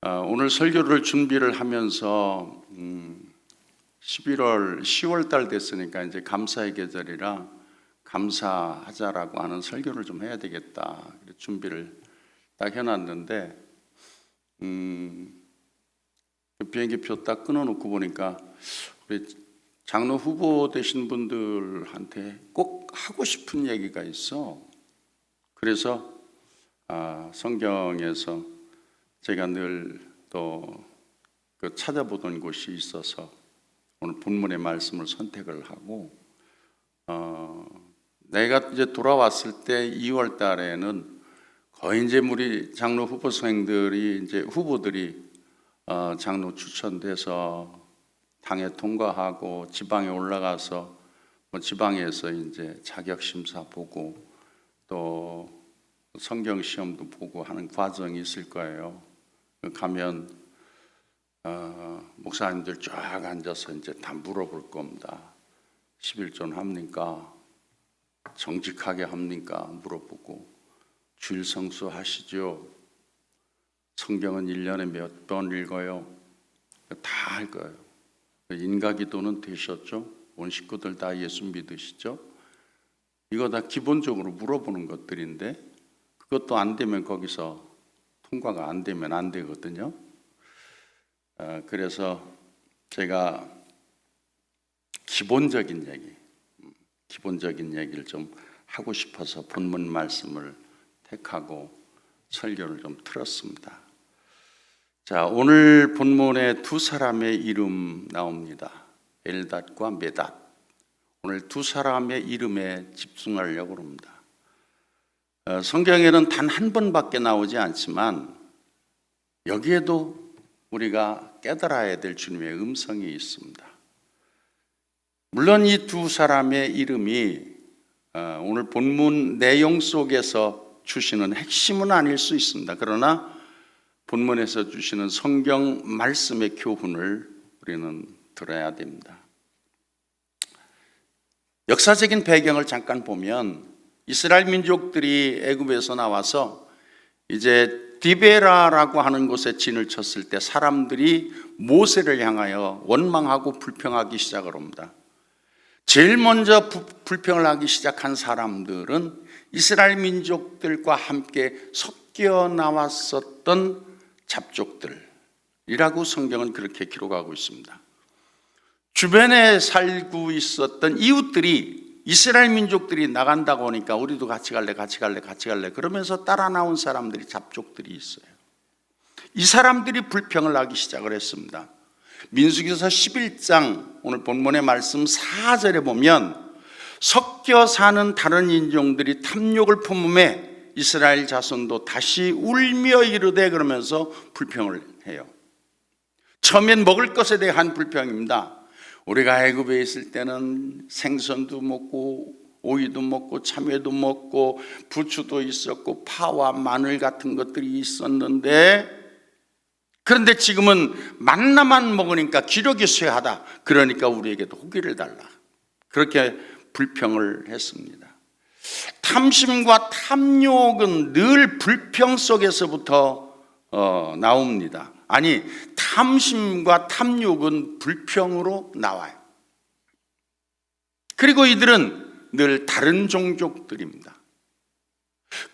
오늘 설교를 준비를 하면서 10월 달 됐으니까 이제 감사의 계절이라 감사하자라고 하는 설교를 좀 해야 되겠다. 준비를 딱 해놨는데 비행기표 딱 끊어놓고 보니까 우리 장로 후보 되신 분들한테 꼭 하고 싶은 얘기가 있어. 그래서 성경에서 제가 늘 또 찾아보던 곳이 있어서 오늘 본문의 말씀을 선택을 하고 내가 이제 돌아왔을 때 2월 달에는 거의 이제 우리 장로 후보생들이 이제 후보들이 장로 추천돼서 당에 통과하고 지방에 올라가서 지방에서 이제 자격 심사 보고 또 성경 시험도 보고 하는 과정이 있을 거예요. 가면 목사님들 쫙 앉아서 이제 다 물어볼 겁니다. 11조 합니까? 정직하게 합니까? 물어보고 주일 성수 하시죠? 성경은 1년에 몇 번 읽어요? 다 할 거예요. 인가기도는 되셨죠? 온 식구들 다 예수 믿으시죠? 이거 다 기본적으로 물어보는 것들인데 그것도 안 되면 거기서 통과가 안 되면 안 되거든요. 그래서 제가 기본적인 얘기를 좀 하고 싶어서 본문 말씀을 택하고 설교를 좀 들었습니다. 자, 오늘 본문에 두 사람의 이름 나옵니다. 엘닷과 메닷. 오늘 두 사람의 이름에 집중하려고 합니다. 성경에는 단 한 번밖에 나오지 않지만 여기에도 우리가 깨달아야 될 주님의 음성이 있습니다. 물론 이 두 사람의 이름이 오늘 본문 내용 속에서 주시는 핵심은 아닐 수 있습니다. 그러나 본문에서 주시는 성경 말씀의 교훈을 우리는 들어야 됩니다. 역사적인 배경을 잠깐 보면 이스라엘 민족들이 애굽에서 나와서 이제 디베라라고 하는 곳에 진을 쳤을 때 사람들이 모세를 향하여 원망하고 불평하기 시작을 합니다. 제일 먼저 불평을 하기 시작한 사람들은 이스라엘 민족들과 함께 섞여 나왔었던 잡족들이라고 성경은 그렇게 기록하고 있습니다. 주변에 살고 있었던 이웃들이 이스라엘 민족들이 나간다고 하니까 우리도 같이 갈래 그러면서 따라 나온 사람들이 잡족들이 있어요. 이 사람들이 불평을 하기 시작을 했습니다. 민수기서 11장 오늘 본문의 말씀 4절에 보면 섞여 사는 다른 인종들이 탐욕을 품음에 이스라엘 자손도 다시 울며 이르되 그러면서 불평을 해요. 처음엔 먹을 것에 대한 불평입니다. 우리가 애굽에 있을 때는 생선도 먹고 오이도 먹고 참외도 먹고 부추도 있었고 파와 마늘 같은 것들이 있었는데 그런데 지금은 만나만 먹으니까 기력이 쇠하다. 그러니까 우리에게도 고기를 달라. 그렇게 불평을 했습니다. 탐심과 탐욕은 늘 불평 속에서부터 나옵니다. 아니, 탐심과 탐욕은 불평으로 나와요. 그리고 이들은 늘 다른 종족들입니다.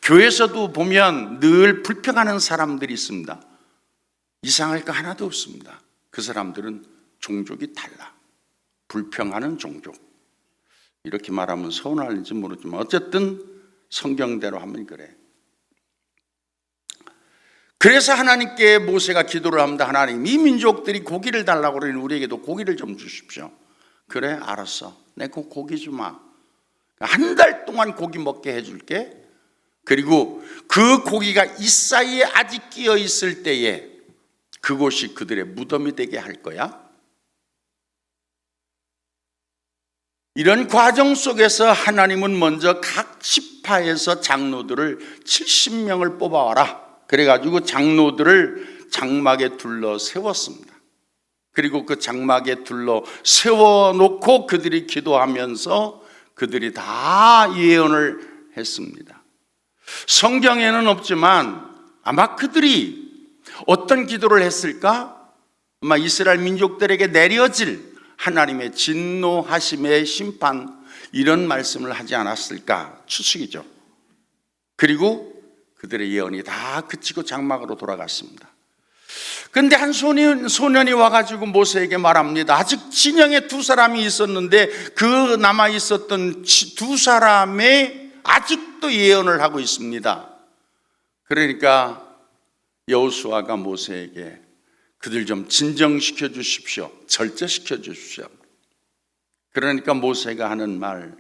교회에서도 보면 늘 불평하는 사람들이 있습니다. 이상할 거 하나도 없습니다. 그 사람들은 종족이 달라. 불평하는 종족. 이렇게 말하면 서운할지 모르지만 어쨌든 성경대로 하면 그래. 그래서 하나님께 모세가 기도를 합니다. 하나님, 이 민족들이 고기를 달라고 그러니 우리에게도 고기를 좀 주십시오. 그래, 알았어. 내 고기 주마. 한 달 동안 고기 먹게 해줄게. 그리고 그 고기가 이 사이에 아직 끼어 있을 때에 그곳이 그들의 무덤이 되게 할 거야. 이런 과정 속에서 하나님은 먼저 각 지파에서 장로들을 70명을 뽑아와라. 그래가지고 장로들을 장막에 둘러 세웠습니다. 그리고 그 장막에 둘러 세워놓고 그들이 기도하면서 그들이 다 예언을 했습니다. 성경에는 없지만 아마 그들이 어떤 기도를 했을까? 아마 이스라엘 민족들에게 내려질 하나님의 진노하심의 심판, 이런 말씀을 하지 않았을까 추측이죠. 그리고 그들의 예언이 다 그치고 장막으로 돌아갔습니다. 그런데 한 소년이 와가지고 모세에게 말합니다. 아직 진영에 두 사람이 있었는데 그 남아있었던 두 사람의 아직도 예언을 하고 있습니다. 그러니까 여호수아가 모세에게 그들 좀 진정시켜 주십시오. 절제시켜 주십시오. 그러니까 모세가 하는 말,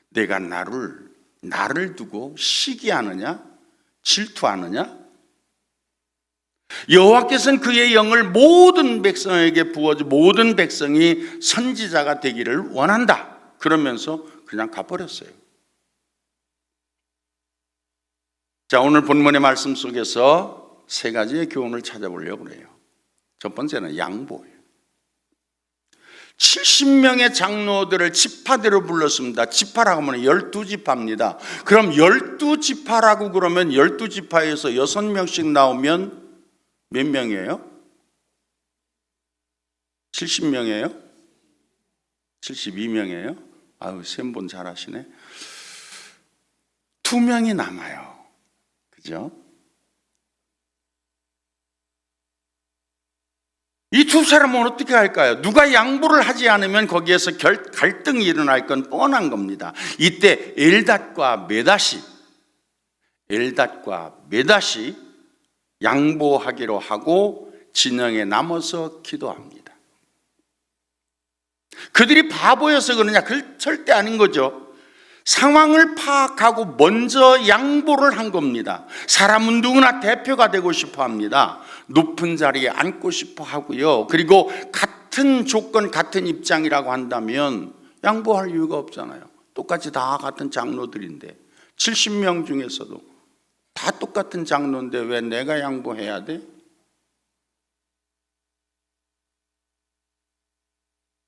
내가 나를 두고 시기하느냐? 질투하느냐? 여호와께서는 그의 영을 모든 백성에게 부어주 모든 백성이 선지자가 되기를 원한다. 그러면서 그냥 가버렸어요. 자, 오늘 본문의 말씀 속에서 세 가지의 교훈을 찾아보려고 해요. 첫 번째는 양보예요. 70명의 장로들을 지파대로 불렀습니다. 지파라고 하면 12지파입니다. 그럼 12지파라고 그러면 12지파에서 6명씩 나오면 몇 명이에요? 70명이에요? 72명이에요? 아유, 셈본 잘하시네. 2명이 남아요. 그죠? 이 두 사람은 어떻게 할까요? 누가 양보를 하지 않으면 거기에서 갈등이 일어날 건 뻔한 겁니다. 이때 엘닷과 메닷이 양보하기로 하고 진영에 남아서 기도합니다. 그들이 바보여서 그러냐? 그 절대 아닌 거죠. 상황을 파악하고 먼저 양보를 한 겁니다. 사람은 누구나 대표가 되고 싶어 합니다. 높은 자리에 앉고 싶어 하고요. 그리고 같은 조건, 같은 입장이라고 한다면 양보할 이유가 없잖아요. 똑같이 다 같은 장로들인데 70명 중에서도 다 똑같은 장로인데 왜 내가 양보해야 돼?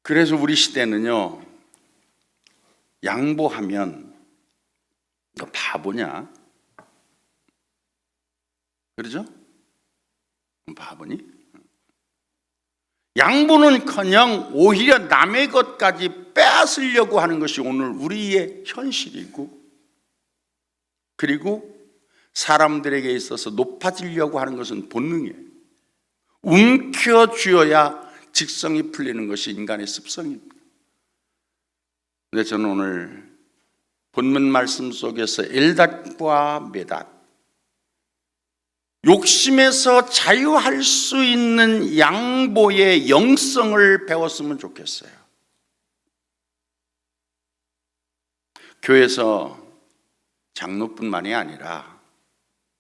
그래서 우리 시대는요, 양보하면 너 바보냐? 그러죠? 바보니? 양보는커녕 오히려 남의 것까지 빼앗으려고 하는 것이 오늘 우리의 현실이고, 그리고 사람들에게 있어서 높아지려고 하는 것은 본능이에요. 움켜쥐어야 직성이 풀리는 것이 인간의 습성입니다. 근데 저는 오늘 본문 말씀 속에서 엘닷과 메닷, 욕심에서 자유할 수 있는 양보의 영성을 배웠으면 좋겠어요. 교회에서 장로뿐만이 아니라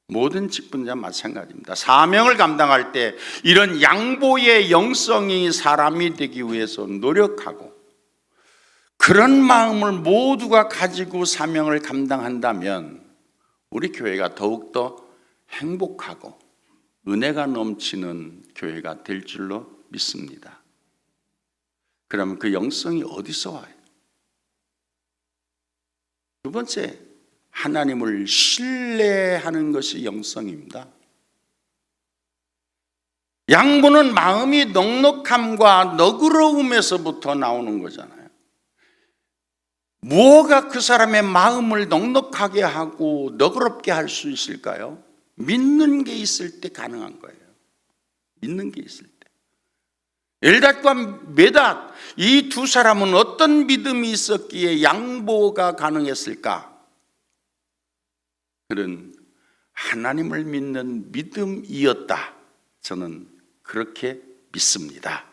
모든 직분자 마찬가지입니다. 사명을 감당할 때 이런 양보의 영성이 사람이 되기 위해서 노력하고, 그런 마음을 모두가 가지고 사명을 감당한다면 우리 교회가 더욱더 행복하고 은혜가 넘치는 교회가 될 줄로 믿습니다. 그러면 그 영성이 어디서 와요? 두 번째, 하나님을 신뢰하는 것이 영성입니다. 양보는 마음이 넉넉함과 너그러움에서부터 나오는 거잖아요. 무엇가 그 사람의 마음을 넉넉하게 하고 너그럽게 할 수 있을까요? 믿는 게 있을 때 가능한 거예요. 믿는 게 있을 때. 엘닷과 메닷, 이 두 사람은 어떤 믿음이 있었기에 양보가 가능했을까? 그런 하나님을 믿는 믿음이었다. 저는 그렇게 믿습니다.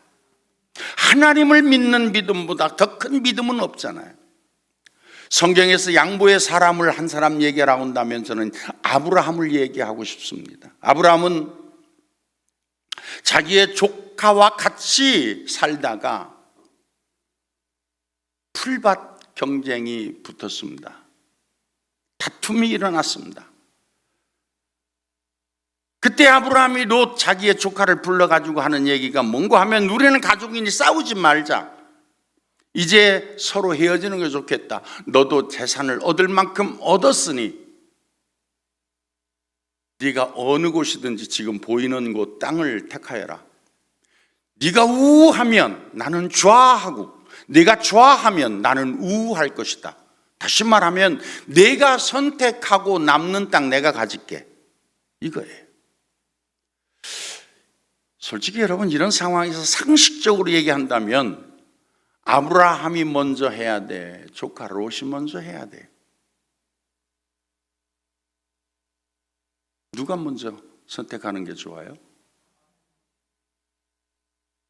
하나님을 믿는 믿음보다 더 큰 믿음은 없잖아요. 성경에서 양보의 사람을 한 사람 얘기하라고 한다면 저는 아브라함을 얘기하고 싶습니다. 아브라함은 자기의 조카와 같이 살다가 풀밭 경쟁이 붙었습니다. 다툼이 일어났습니다. 그때 아브라함이 롯 자기의 조카를 불러가지고 하는 얘기가 뭔가 하면, 우리는 가족이니 싸우지 말자. 이제 서로 헤어지는 게 좋겠다. 너도 재산을 얻을 만큼 얻었으니 네가 어느 곳이든지 지금 보이는 곳 땅을 택하여라. 네가 우하면 나는 좌하고 네가 좌하면 나는 우할 것이다. 다시 말하면 내가 선택하고 남는 땅 내가 가질게, 이거예요. 솔직히 여러분, 이런 상황에서 상식적으로 얘기한다면 아브라함이 먼저 해야 돼, 조카 롯이 먼저 해야 돼? 누가 먼저 선택하는 게 좋아요?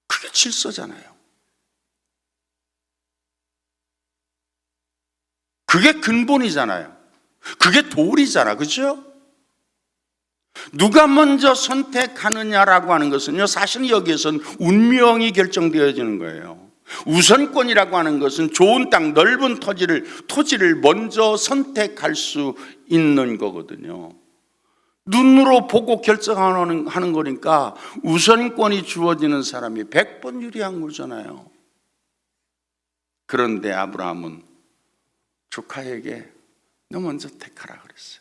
그게 질서잖아요. 그게 근본이잖아요. 그게 도리잖아, 그렇죠? 누가 먼저 선택하느냐라고 하는 것은요, 사실은 여기에서는 운명이 결정되어지는 거예요. 우선권이라고 하는 것은 좋은 땅, 넓은 토지를 먼저 선택할 수 있는 거거든요. 눈으로 보고 결정하는 거니까 우선권이 주어지는 사람이 100번 유리한 거잖아요. 그런데 아브라함은 조카에게 너 먼저 택하라 그랬어요.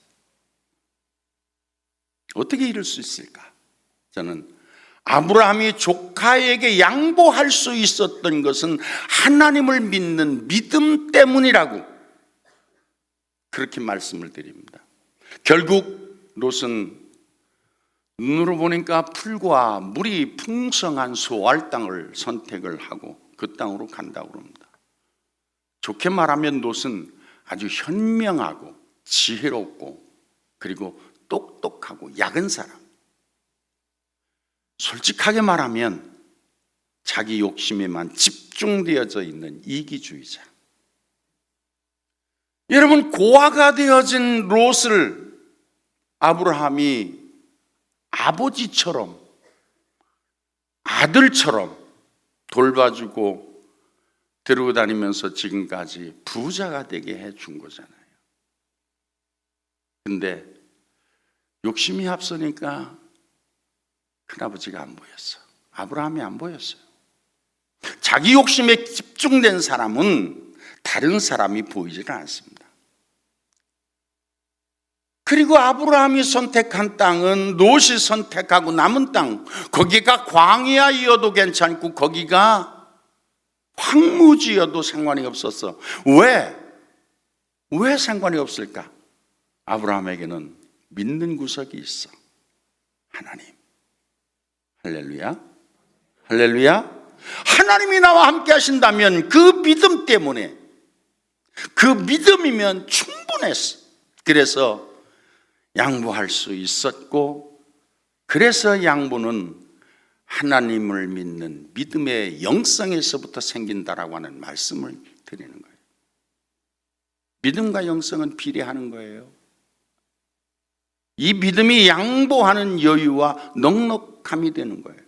어떻게 이럴 수 있을까? 저는 아브라함이 조카에게 양보할 수 있었던 것은 하나님을 믿는 믿음 때문이라고 그렇게 말씀을 드립니다. 결국 롯은 눈으로 보니까 풀과 물이 풍성한 소알 땅을 선택을 하고 그 땅으로 간다고 합니다. 좋게 말하면 롯은 아주 현명하고 지혜롭고 그리고 똑똑하고 약은 사람. 솔직하게 말하면 자기 욕심에만 집중되어져 있는 이기주의자. 여러분, 고아가 되어진 롯을 아브라함이 아버지처럼 아들처럼 돌봐주고 데리고 다니면서 지금까지 부자가 되게 해준 거잖아요. 근데 욕심이 앞서니까 큰아버지가 안 보였어. 아브라함이 안 보였어요. 자기 욕심에 집중된 사람은 다른 사람이 보이지는 않습니다. 그리고 아브라함이 선택한 땅은 롯이 선택하고 남은 땅, 거기가 광야이어도 괜찮고 거기가 황무지여도 상관이 없었어. 왜 상관이 없을까? 아브라함에게는 믿는 구석이 있어. 하나님. 할렐루야. 할렐루야. 하나님이 나와 함께 하신다면 그 믿음 때문에, 그 믿음이면 충분했어. 그래서 양보할 수 있었고, 그래서 양보는 하나님을 믿는 믿음의 영성에서부터 생긴다라고 하는 말씀을 드리는 거예요. 믿음과 영성은 비례하는 거예요. 이 믿음이 양보하는 여유와 넉넉함이 되는 거예요.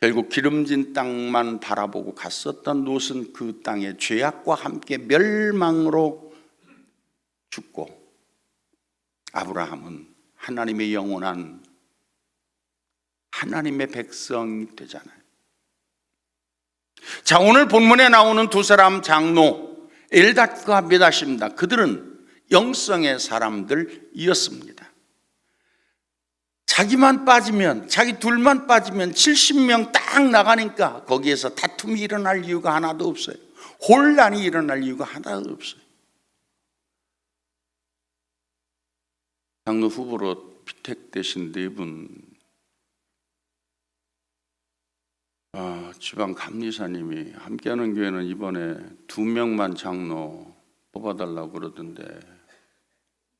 결국 기름진 땅만 바라보고 갔었던 롯은 그 땅의 죄악과 함께 멸망으로 죽고, 아브라함은 하나님의 영원한 하나님의 백성이 되잖아요. 자, 오늘 본문에 나오는 두 사람 장로 엘닷과 메닷입니다. 그들은 영성의 사람들이었습니다. 자기만 빠지면, 자기 둘만 빠지면 70명 딱 나가니까 거기에서 다툼이 일어날 이유가 하나도 없어요. 혼란이 일어날 이유가 하나도 없어요. 장로 후보로 피택되신 네 분, 지방 감리사님이 함께하는 교회는 이번에 2명만 장로 뽑아달라고 그러던데,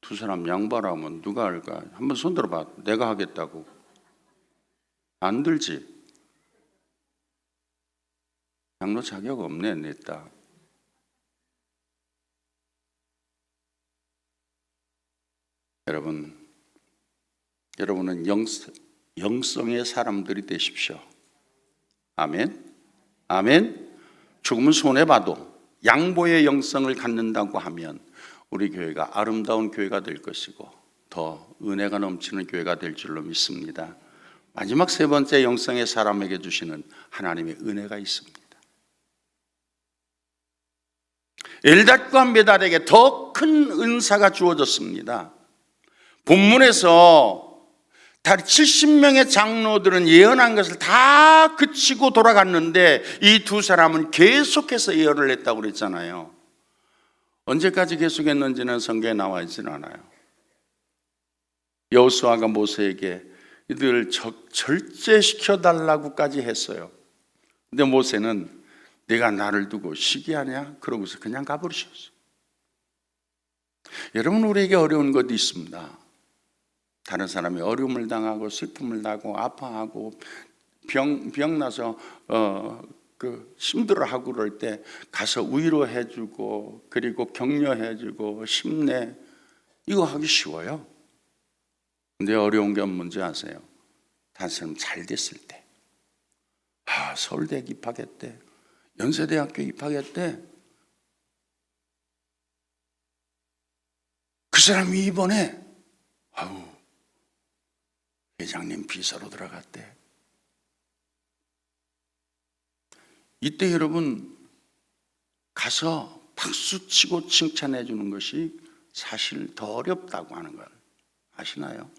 두 사람 양보하면 누가 할까? 한번 손 들어봐. 내가 하겠다고. 안 들지? 장로 자격 없네, 냈다. 여러분은 영성의 사람들이 되십시오. 아멘. 아멘. 조금은 손해봐도 양보의 영성을 갖는다고 하면 우리 교회가 아름다운 교회가 될 것이고 더 은혜가 넘치는 교회가 될 줄로 믿습니다. 마지막 세 번째 영성의 사람에게 주시는 하나님의 은혜가 있습니다. 엘닷과 메닷에게 더 큰 은사가 주어졌습니다. 본문에서 다 70명의 장로들은 예언한 것을 다 그치고 돌아갔는데 이 두 사람은 계속해서 예언을 했다고 그랬잖아요. 언제까지 계속했는지는 성경에 나와 있지는 않아요. 여호수아가 모세에게 이들을 절제시켜달라고까지 했어요. 근데 모세는 내가 나를 두고 시기하냐? 그러고서 그냥 가버리셨어요. 여러분, 우리에게 어려운 것도 있습니다. 다른 사람이 어려움을 당하고 슬픔을 당하고 아파하고 병나서 힘들어하고 그럴 때 가서 위로해주고 그리고 격려해주고 힘내, 이거 하기 쉬워요. 근데 어려운 게 뭔지 아세요? 다른 사람 잘 됐을 때, 서울대 입학했대, 연세대학교 입학했대, 그 사람이 이번에 회장님 비서로 들어갔대. 이때 여러분 가서 박수치고 칭찬해 주는 것이 사실 더 어렵다고 하는 걸 아시나요?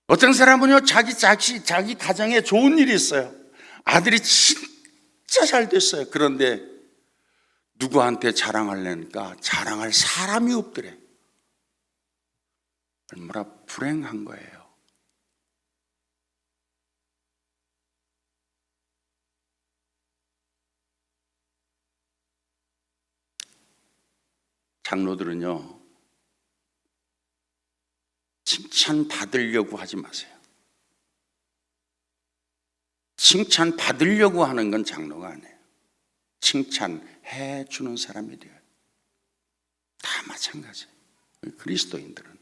어떤 사람은요, 자기 가정에 좋은 일이 있어요. 아들이 진짜 잘 됐어요. 그런데 누구한테 자랑하려니까 자랑할 사람이 없더래. 얼마나 불행한 거예요. 장로들은요, 칭찬 받으려고 하지 마세요. 칭찬 받으려고 하는 건 장로가 아니에요. 칭찬해 주는 사람이 돼요. 다 마찬가지예요. 그리스도인들은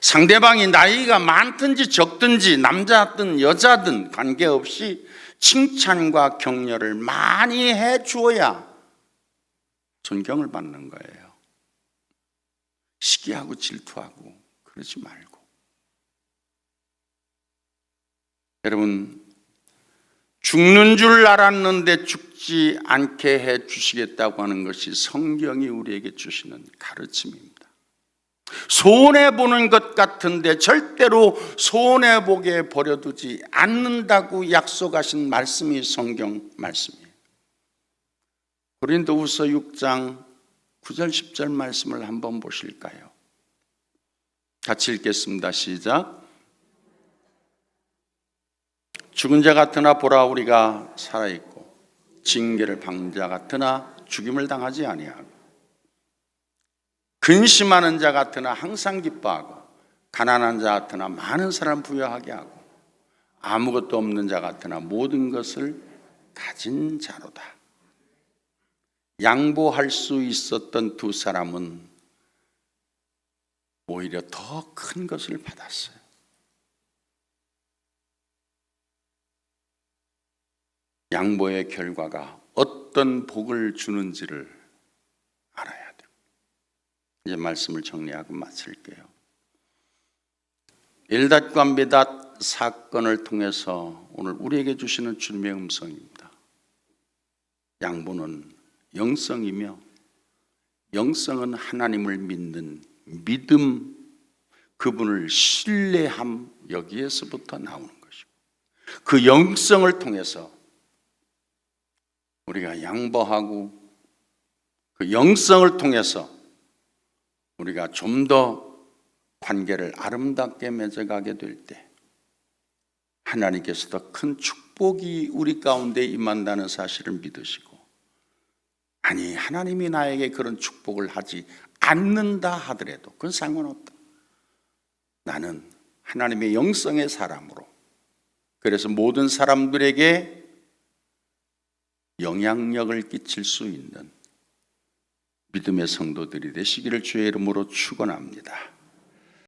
상대방이 나이가 많든지 적든지 남자든 여자든 관계없이 칭찬과 격려를 많이 해 주어야 존경을 받는 거예요. 시기하고 질투하고 그러지 말고. 여러분, 죽는 줄 알았는데 죽지 않게 해 주시겠다고 하는 것이 성경이 우리에게 주시는 가르침입니다. 손해보는 것 같은데 절대로 손해보게 버려두지 않는다고 약속하신 말씀이 성경 말씀이에요. 고린도후서 6장 9절 10절 말씀을 한번 보실까요? 같이 읽겠습니다. 시작. 죽은 자 같으나 보라, 우리가 살아있고 징계를 받는 자 같으나 죽임을 당하지 아니하고 근심하는 자 같으나 항상 기뻐하고 가난한 자 같으나 많은 사람 부유하게 하고 아무것도 없는 자 같으나 모든 것을 가진 자로다. 양보할 수 있었던 두 사람은 오히려 더 큰 것을 받았어요. 양보의 결과가 어떤 복을 주는지를 알아야 돼요. 이제 말씀을 정리하고 마칠게요. 엘닷과 메닷 사건을 통해서 오늘 우리에게 주시는 주님의 음성입니다. 양보는 영성이며 영성은 하나님을 믿는 믿음, 그분을 신뢰함, 여기에서부터 나오는 것이고 그 영성을 통해서 우리가 양보하고 그 영성을 통해서 우리가 좀 더 관계를 아름답게 맺어가게 될 때 하나님께서 더 큰 축복이 우리 가운데 임한다는 사실을 믿으시고, 아니 하나님이 나에게 그런 축복을 하지 않는다 하더라도 그건 상관없다. 나는 하나님의 영성의 사람으로, 그래서 모든 사람들에게 영향력을 끼칠 수 있는 믿음의 성도들이 되시기를 주의 이름으로 축원합니다.